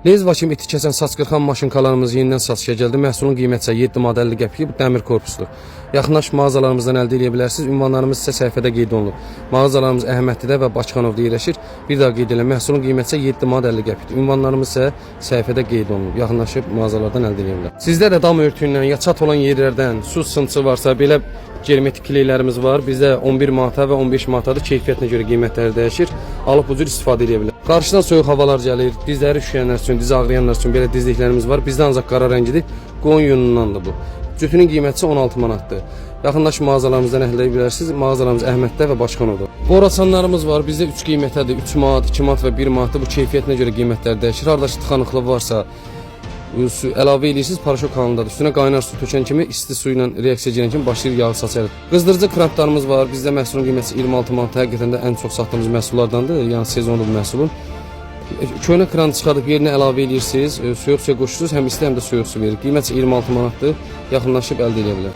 Lezva kimi iti kəsən saç qırxan maşınkalarımız yenidən satışa gəldi. Məhsulun qiyməti isə 7 manat 50 qəpik, bu dəmir korpusdur. Yaxınlaşıb mağazalarımızdan əldə edə bilərsiniz. Ünvanlarımız isə səhifədə qeyd olunub. Mağazalarımız Əhmədlidə və Bakıxanovda yerləşir. Bir daha qeyd edirəm, məhsulun qiyməti isə 7 manat 50 qəpikdir. Ünvanlarımız isə səhifədə qeyd olunub. Yaxınlaşıb mağazalardan əldə edə bilərsiniz. Sizdə də dam örtüyündən ya çat olan yerlərdən su sıntısı varsa, belə germetik kileylərimiz var. Bizdə 11 manata və 15 manatadır. Keyfiyyətinə görə qiymətləri dəyişir. Alıb bu cür istifadə edə bilər. Qarşıdan soyuq havalar gəlir. Dizləri üşüyənlər üçün, diz ağrıyanlar üçün belə dizliklərimiz var. Bizdə ancaq qara rəngidir. Qoyun yunundandır bu. Cütünün qiyməti 16 manatdır. Yaxınlaşıb mağazalarımızdan əhlə edə bilərsiniz. Mağazalarımız Əhməddə və Bakıxanovda. Boraçanlarımız var. Bizdə 3 qiymətədir. 3 manat, 2 manat və 1 manatdır. Bu keyfiyyətinə görə qiymətlər dəyişir. Hardakı tıxanıqlı varsa su əlavə edirsiniz, paraşok halındadır. Üstünə qaynar su tökən kimi, isti su ilə reaksiya edən kimi başlayır yağ saçar. Qızdırıcı krantlarımız var. Bizdə məhsulun qiyməti 26 manat. Həqiqətən də ən çox satdığımız məhsullardandır. Yəni sezonlu bu məhsulun. Köhnə kranı çıxardıb yerinə əlavə edirsiniz, soyuq suya qoşursunuz, həm isti həm də soyuq su verir. Qiyməti 26 manatdır. Yaxınlaşıb əldə edə bilər.